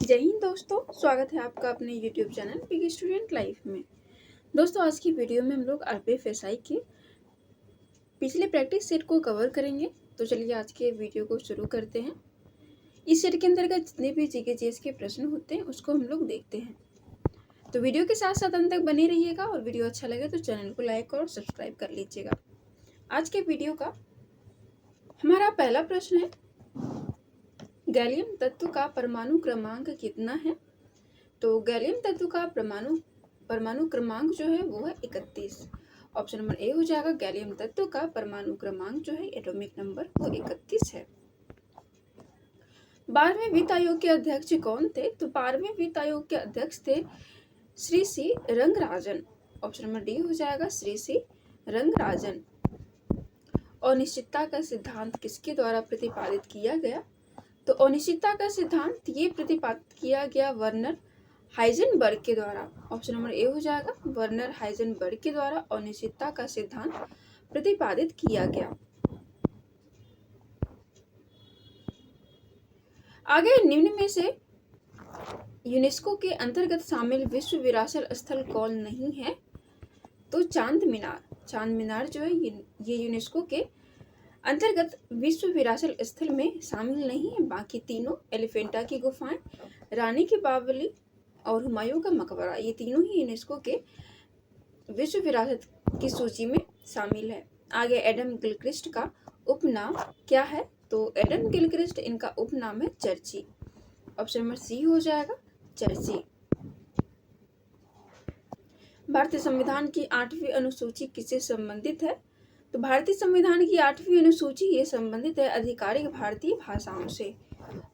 जय हिंद दोस्तों, स्वागत है आपका अपने YouTube channel big student life में। दोस्तों, आज की वीडियो में हम लोग आरपीएफएसआई के पिछले प्रैक्टिस सेट को कवर करेंगे। तो चलिए आज के वीडियो को शुरू करते हैं। इस सेट के अंतर्गत जितने भी जीके जीएस के प्रश्न होते हैं उसको हम लोग देखते हैं। तो वीडियो के साथ साथ अंत तक बने रहिएगा और वीडियो अच्छा लगे तो चैनल को लाइक और सब्सक्राइब कर लीजिएगा। आज के वीडियो का हमारा पहला प्रश्न है, गैलियम तत्व का परमाणु क्रमांक कितना है? तो गैलियम तत्व का परमाणु क्रमांक जो है वो है 31। ऑप्शन नंबर ए हो जाएगा। गैलियम तत्व का परमाणु क्रमांक जो है एटॉमिक नंबर वो 31 है। 12वें वित्त आयोग के अध्यक्ष कौन थे? तो 12वें वित्त आयोग के अध्यक्ष थे श्री सी रंगराजन। ऑप्शन नंबर डी हो जाएगा, श्री सी रंगराजन। अनिश्चितता का सिद्धांत किसके द्वारा प्रतिपादित किया गया? तो अनिश्चितता का सिद्धांत ये प्रतिपादित किया गया वर्नर हाइजेनबर्ग के द्वारा। ऑप्शन नंबर ए हो जाएगा, वर्नर हाइजेनबर्ग के द्वारा अनिश्चितता का सिद्धांत प्रतिपादित किया गया। आगे निम्न में से यूनेस्को के अंतर्गत शामिल विश्व विरासत स्थल कौन नहीं है? तो चांद मीनार जो है ये यूनेस्को के अंतर्गत विश्व विरासत स्थल में शामिल नहीं है। बाकी तीनों, एलिफेंटा की गुफाएं, रानी की बावली और हुमायूं का मकबरा, ये तीनों ही यूनेस्को के विश्व विरासत की सूची में शामिल है। आगे एडम गिलक्रिस्ट का उपनाम क्या है? तो एडम गिलक्रिस्ट इनका उपनाम है चर्ची। ऑप्शन नंबर सी हो जाएगा, चर्ची। भारतीय संविधान की 8वीं अनुसूची किससे संबंधित है? तो भारतीय संविधान की 8वीं अनुसूची ये संबंधित है आधिकारिक भारतीय भाषाओं से।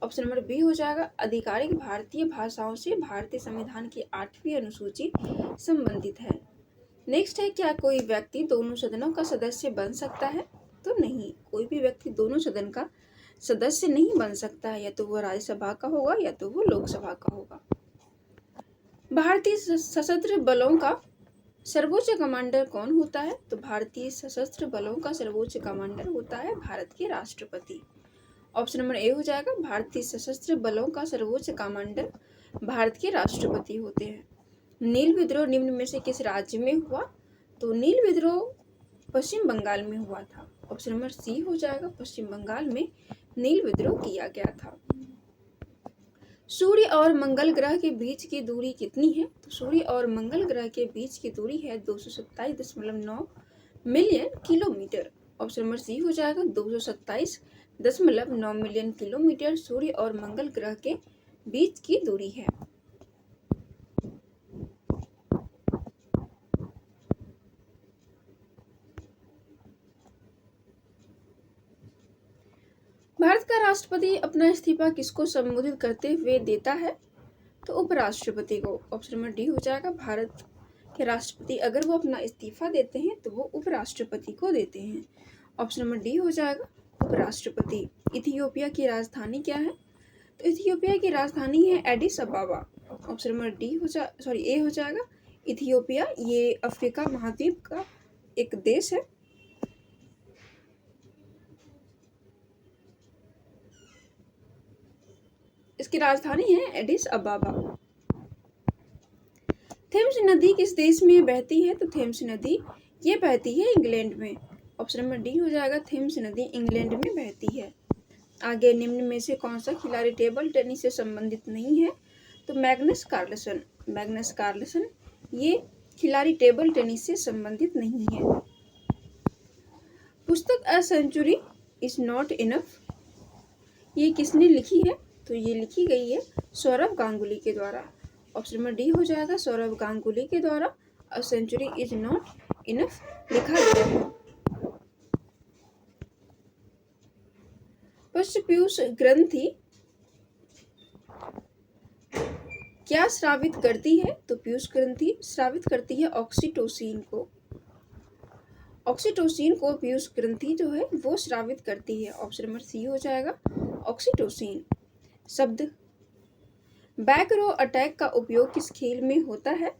ऑप्शन नंबर बी हो जाएगा, आधिकारिक भारतीय भाषाओं से भारतीय संविधान की 8वीं अनुसूची संबंधित है। नेक्स्ट है, क्या कोई व्यक्ति दोनों सदनों का सदस्य बन सकता है? तो नहीं, कोई भी व्यक्ति दोनों सदन का सदस्य नहीं बन सकता है। या तो वो राज्यसभा का होगा या तो वो लोकसभा का होगा। भारतीय सशस्त्र बलों का सर्वोच्च कमांडर कौन होता है? तो भारतीय सशस्त्र बलों का सर्वोच्च कमांडर होता है भारत के राष्ट्रपति। ऑप्शन नंबर ए हो जाएगा, भारतीय सशस्त्र बलों का सर्वोच्च कमांडर भारत के राष्ट्रपति होते हैं। नील विद्रोह निम्न में से किस राज्य में हुआ? तो नील विद्रोह पश्चिम बंगाल में हुआ था। ऑप्शन नंबर सी हो जाएगा, पश्चिम बंगाल में नील विद्रोह किया गया था। सूर्य और मंगल ग्रह के बीच की दूरी कितनी है? तो सूर्य और मंगल ग्रह के बीच की दूरी है 227.9 million kilometre. Option number C हो जाएगा, 227.9 मिलियन किलोमीटर सूर्य और मंगल ग्रह के बीच की दूरी है। भारत का राष्ट्रपति अपना इस्तीफा किसको संबोधित करते हुए देता है? तो उपराष्ट्रपति को। ऑप्शन नंबर डी हो जाएगा, भारत के राष्ट्रपति अगर वो अपना इस्तीफा देते हैं तो वो उपराष्ट्रपति को देते हैं। ऑप्शन नंबर डी हो जाएगा, उपराष्ट्रपति। इथियोपिया की राजधानी क्या है? तो इथियोपिया की राजधानी है एडिस अबाबा। ऑप्शन नंबर ए हो जाएगा, इथियोपिया। ये अफ्रीका महाद्वीप का एक देश है। इसकी राजधानी है एडिस अबाबा। थेम्स नदी किस देश में बहती है? तो थेम्स नदी ये बहती है इंग्लैंड में। ऑप्शन नंबर डी हो जाएगा, थेम्स नदी इंग्लैंड में बहती है। आगे निम्न में से कौन सा खिलाड़ी टेबल टेनिस से संबंधित नहीं है? तो मैग्नस कार्लसन ये खिलाड़ी टेबल टेनिस से संबंधित नहीं है। पुस्तक a century is not enough ये किसने लिखी है? तो ये लिखी गई है सौरव गांगुली के द्वारा। ऑप्शन नंबर डी हो जाएगा, सौरव गांगुली के द्वारा a century is not enough लिखा गया है। पश्चपीयूष ग्रंथि क्या स्रावित करती है? तो पीयूष ग्रंथि स्रावित करती है ऑक्सीटोसिन को। ऑक्सीटोसिन को पीयूष ग्रंथि जो है वो स्रावित करती है। ऑप्शन नंबर सी हो जाएगा, ऑक्सीटोसिन। शब्द बैक रो अटैक का उपयोग किस खेल में होता है?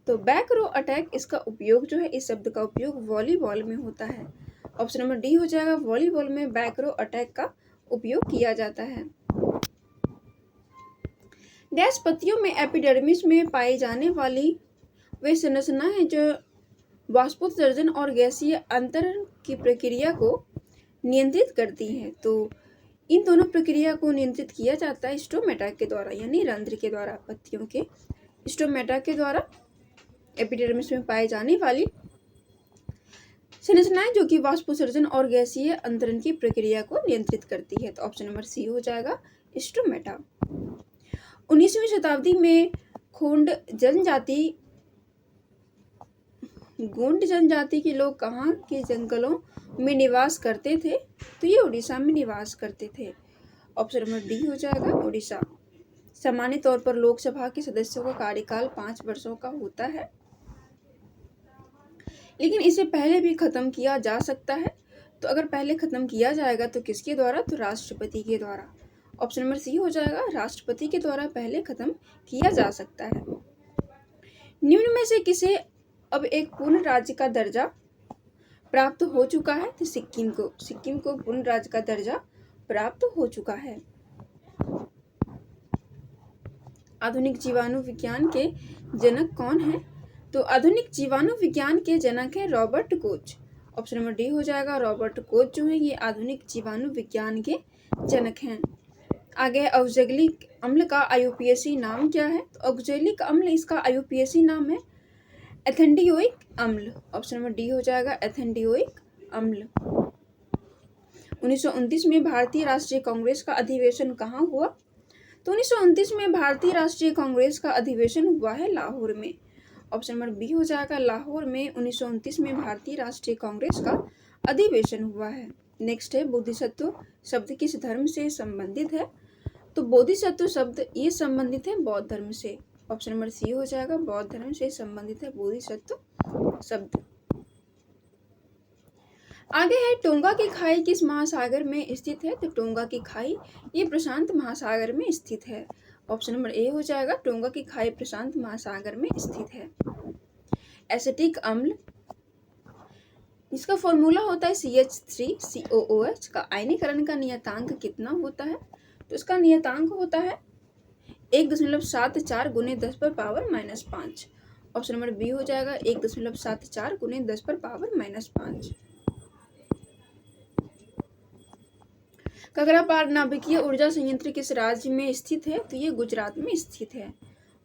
तो बैक रो अटैक इसका उपयोग जो है, इस शब्द का उपयोग वॉलीबॉल में होता है। ऑप्शन नंबर डी हो जाएगा, वॉलीबॉल में बैक रो अटैक का उपयोग किया जाता है। डैश पत्तियों में एपिडर्मिस में पाई जाने वाली वे संरचनाएं हैं जो वाष्पोत्सर्जन और गैसीय अंतरण की प्रक्रिया को नियंत्रित करती हैं। तो इन दोनों प्रक्रिया को नियंत्रित किया जाता है स्टोमेटा के द्वारा, यानी रंध्र के द्वारा। पत्तियों के स्टोमेटा के द्वारा एपिडर्मिस में पाई जाने वाली संरचनाएं जो कि वाष्पोत्सर्जन और गैसीय अंतरण की प्रक्रिया को नियंत्रित करती है। तो ऑप्शन नंबर सी हो जाएगा स्टोमेटा। 19वीं शताब्दी में गोंड जनजाति के लोग कहाँ के जंगलों में निवास करते थे? तो ये उड़ीसा में निवास करते थे। ऑप्शन नंबर डी हो जाएगा उड़ीसा। सामान्य तौर पर लोकसभा के सदस्यों का कार्यकाल 5 वर्षों का होता है, लेकिन इसे पहले भी खत्म किया जा सकता है। तो अगर पहले खत्म किया जाएगा तो किसके द्वारा? तो राष्ट्रपति के द्वारा। ऑप्शन नंबर सी हो जाएगा, राष्ट्रपति के द्वारा पहले खत्म किया जा सकता है। निम्न में से किसे अब एक पूर्ण राज्य का दर्जा प्राप्त हो चुका है? तो सिक्किम को पूर्ण राज्य का दर्जा प्राप्त हो चुका है। आधुनिक जीवाणु विज्ञान के जनक कौन है? तो आधुनिक जीवाणु विज्ञान के जनक है Robert Koch. Option number D हो जाएगा, रॉबर्ट कोच जो है ये आधुनिक जीवाणु विज्ञान के जनक हैं। आगे ऑक्जेलिक अम्ल का आईयूपीएसी नाम क्या है? तो ऑक्जेलिक अम्ल इसका आईयूपीएसी नाम है एथेंडियोइक अम्ल। ऑप्शन नंबर डी हो जाएगा एथेंडियोइक अम्ल। 1929 में भारतीय राष्ट्रीय कांग्रेस का अधिवेशन कहाँ हुआ? तो 1929 में भारतीय राष्ट्रीय कांग्रेस का अधिवेशन हुआ है लाहौर में। ऑप्शन नंबर बी हो जाएगा, लाहौर में 1929 में भारतीय राष्ट्रीय कांग्रेस का अधिवेशन हुआ है। नेक्स्ट है बोधिसत्व शब्द किस धर्म से संबंधित है? तो बोधिसत्व शब्द ये संबंधित है बौद्ध धर्म से। ऑप्शन नंबर सी हो जाएगा, बौद्ध धर्म से संबंधित है बोधिसत्व शब्द। आगे है टोंगा की खाई किस महासागर में स्थित है? तो टोंगा की खाई ये प्रशांत महासागर में स्थित है। ऑप्शन नंबर ए हो जाएगा, टोंगा की खाई प्रशांत महासागर में स्थित है। एसिटिक अम्ल इसका फॉर्मूला होता है CH3COOH का आयनीकरण का नियतांक कितना होता है? तो इसका नियतांक होता है 1.74 गुने 10 पर पावर -5। ऑप्शन नंबर बी हो जाएगा, 1.74 गुने 10 पर पावर -5। ककरापार नाभिकीय ऊर्जा संयंत्र किस राज्य में स्थित है? तो ये गुजरात में स्थित है।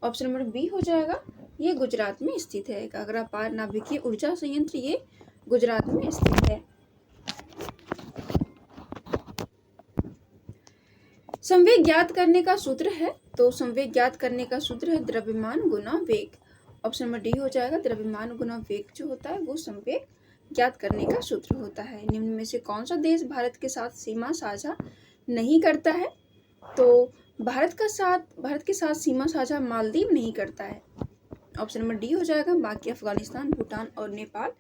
ऑप्शन नंबर बी हो जाएगा, ये गुजरात में स्थित है। ककरापार नाभिकीय ऊर्जा संयंत्र ये गुजरात में स्थित है। संवेग ज्ञात करने का सूत्र है? तो संवेग ज्ञात करने का सूत्र है द्रव्यमान गुना वेग। ऑप्शन नंबर डी हो जाएगा, द्रव्यमान गुना वेग जो होता है वो संवेग ज्ञात करने का सूत्र होता है। निम्न में से कौन सा देश भारत के साथ सीमा साझा नहीं करता है? तो भारत के साथ सीमा साझा मालदीव नहीं करता है। ऑप्शन नंबर डी हो जाएगा, बाकी अफगानिस्तान, भूटान और नेपाल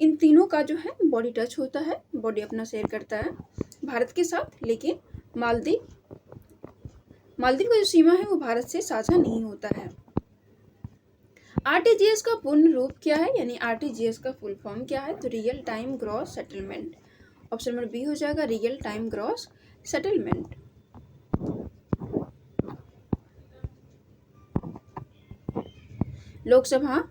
इन तीनों का जो है बॉडी टच होता है, बॉडी अपना शेयर करता है भारत के साथ, लेकिन मालदीव का जो सीमा है वो भारत से साझा नहीं होता है। आरटीजीएस का पूर्ण रूप क्या है, यानी आरटीजीएस का फुल फॉर्म क्या है? तो real time gross settlement. Option number B हो जाएगा, real time gross settlement. Lok Sabha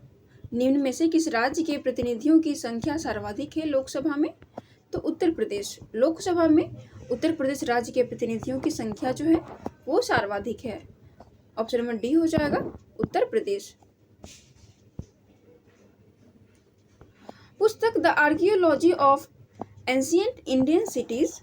निम्न में से किस राज्य के प्रतिनिधियों की संख्या सर्वाधिक है लोकसभा में? तो उत्तर प्रदेश। लोकसभा में उत्तर प्रदेश राज्य के प्रतिनिधियों की संख्या जो है वो सर्वाधिक है। ऑप्शन नंबर डी हो जाएगा, उत्तर प्रदेश। पुस्तक the archaeology of ancient Indian cities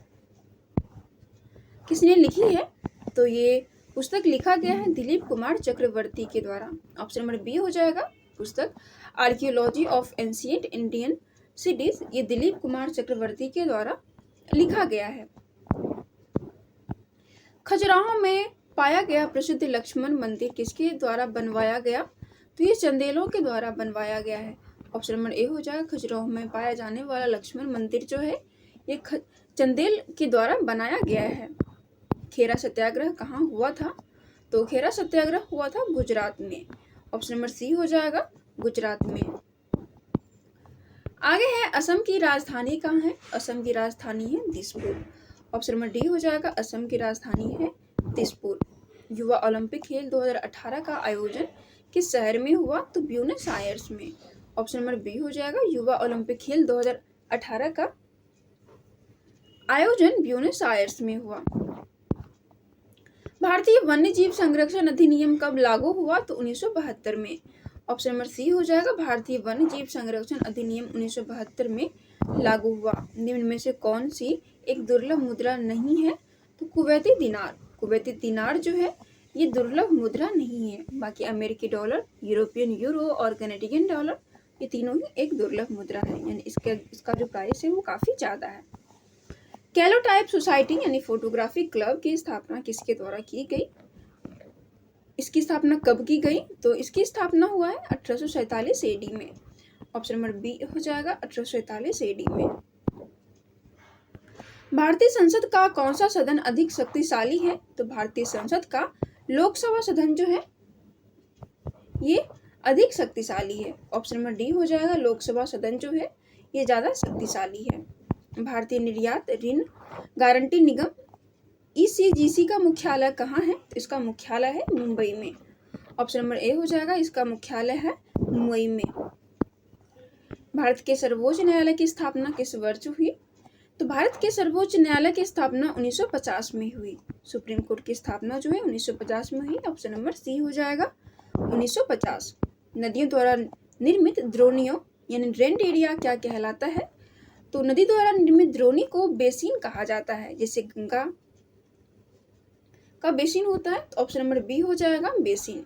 किसने लिखी है? तो ये पुस्तक लिखा गया है दिलीप कुमार चक्रवर्ती के द्वारा। ऑप्शन नंबर बी हो जाएगा, पुस्तक archaeology of ancient Indian cities ये दिलीप कुमार चक्रवर्ती के द्वारा लिखा गया है। खजुराहो में पाया गया प्रसिद्ध लक्ष्मण मंदिर किसके द्वारा बनवाया गया? तो ये चंदेलों के द्वारा बनवाया गया है। ऑप्शन नंबर ए हो जाएगा, खजुराहो में पाया जाने वाला लक्ष्मण मंदिर जो है ये चंदेल के द्वारा बनाया गया है। खेरा सत्याग्रह कहाँ हुआ था? तो खेरा सत्याग्रह हुआ था गुजरात में। ऑप्शन नंबर सी हो जाएगा, गुजरात में। आगे है असम की राजधानी कहाँ है? असम की राजधानी है दिसपुर। ऑप्शन नंबर डी हो जाएगा, असम की राजधानी है दिसपुर। युवा ओलंपिक खेल 2018 का आयोजन किस शहर में हुआ? तो ब्यूनस आयर्स में। ऑप्शन नंबर बी हो जाएगा, युवा ओलंपिक खेल 2018 का आयोजन ब्यूनस आयर्स में हुआ। भारतीय वन्यजीव संरक्षण अधिनियम कब लागू हुआ? तो 1972 में। ऑप्शन नंबर सी हो जाएगा, भारतीय वन्यजीव संरक्षण अधिनियम 1972 में लागू हुआ। निम्न में से कौन सी एक दुर्लभ मुद्रा नहीं है? तो कुवैती दिनार। कुवैती दिनार जो है ये दुर्लभ मुद्रा नहीं है। बाकी अमेरिकी डॉलर, यूरोपियन यूरो और कैनेडियन डॉलर ये तीनों ही एक दुर्लभ मुद्रा है, यानी इसका जो प्राइस है वो काफी ज्यादा है। कैलोटाइप सोसाइटी यानी फोटोग्राफी क्लब की स्थापना किसके द्वारा की गई? इसकी स्थापना कब की गई? तो इसकी स्थापना हुआ है 1847 एडी में। ऑप्शन नंबर बी हो जाएगा, 1847 एडी में। भारतीय संसद का कौन सा सदन अधिक शक्तिशाली है? तो भारतीय संसद का लोकसभा सदन जो है ये अधिक शक्तिशाली है। ऑप्शन नंबर डी हो जाएगा, लोकसभा सदन जो है ये ज्यादा शक्तिशाली है। भारतीय निर्यात ऋण गारंटी निगम ECGC का मुख्यालय कहाँ है? तो इसका मुख्यालय है मुंबई में। ऑप्शन नंबर ए हो जाएगा, इसका मुख्यालय है मुंबई में। भारत के सर्वोच्च न्यायालय की स्थापना किस वर्ष हुई? तो भारत के सर्वोच्च न्यायालय की स्थापना 1950 में हुई। सुप्रीम कोर्ट की स्थापना जो है 1950 में हुई। ऑप्शन नंबर सी हो जाएगा, 1950। नदियों द्वारा निर्मित द्रोणियों यानी ड्रेन्ड एरिया क्या कहलाता है? तो नदी द्वारा निर्मित द्रोणी को बेसिन कहा जाता है, जैसे गंगा का बेसिन होता है। तो ऑप्शन नंबर बी हो जाएगा, बेसिन।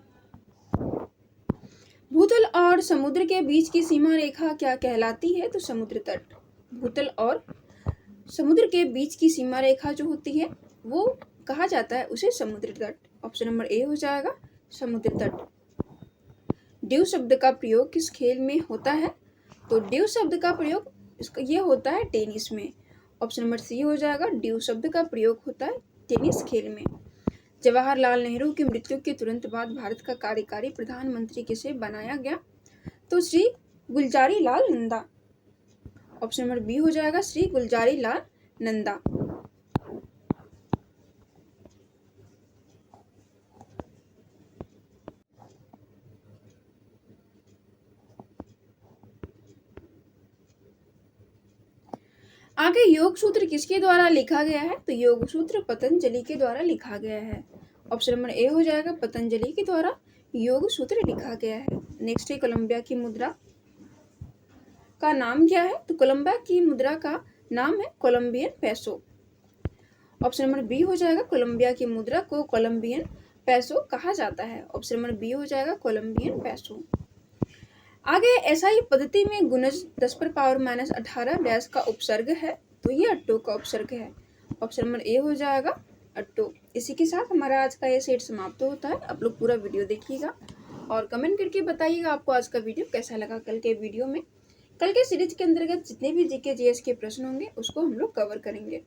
भूतल और समुद्र के बीच की सीमा रेखा क्या कहलाती है? तो समुद्र तट। भूतल और समुद्र के बीच की सीमा रेखा जो होती है वो कहा जाता है उसे समुद्र तट। ऑप्शन नंबर ए हो जाएगा, समुद्र तट। ड्यू शब्द का प्रयोग किस खेल में होता है? तो ड्यू शब्द का प्रयोग ये होता है टेनिस में। ऑप्शन नंबर सी हो जाएगा, ड्यू शब्द का प्रयोग होता है टेनिस खेल में। जवाहरलाल नेहरू की मृत्यु के तुरंत बाद भारत का कार्यकारी प्रधानमंत्री किसे बनाया गया? तो Shri Gulzari Lal Nanda. Option number B हो जाएगा, श्री गुलजारी लाल नंदा। आगे योग सूत्र किसके द्वारा लिखा गया है? तो योग सूत्र पतंजलि के द्वारा लिखा गया है। ऑप्शन नंबर ए हो जाएगा, पतंजलि के द्वारा योग सूत्र लिखा गया है। नेक्स्ट है, कोलंबिया की मुद्रा का नाम क्या है? तो कोलंबिया की मुद्रा का नाम है कोलंबियन पैसो। ऑप्शन नंबर बी हो जाएगा, कोलंबिया की मुद्रा को कोलंबियन पैसो कहा जाता है। ऑप्शन नंबर बी हो जाएगा, कोलंबियन पैसो। आगे SI पद्धति में गुणज 10⁻⁻18 डैश का उपसर्ग है, तो ये अट्टो का उपसर्ग है। ऑप्शन नंबर ए हो जाएगा, अट्टो। इसी के साथ हमारा आज का ये सेट समाप्त होता है। आप लोग पूरा वीडियो देखिएगा और कमेंट करके बताइएगा आपको आज का वीडियो कैसा लगा। कल के वीडियो में, कल के सीरीज के अंतर्गत जितने भी GK GS के प्रश्न होंगे उसको हम लोग कवर करेंगे।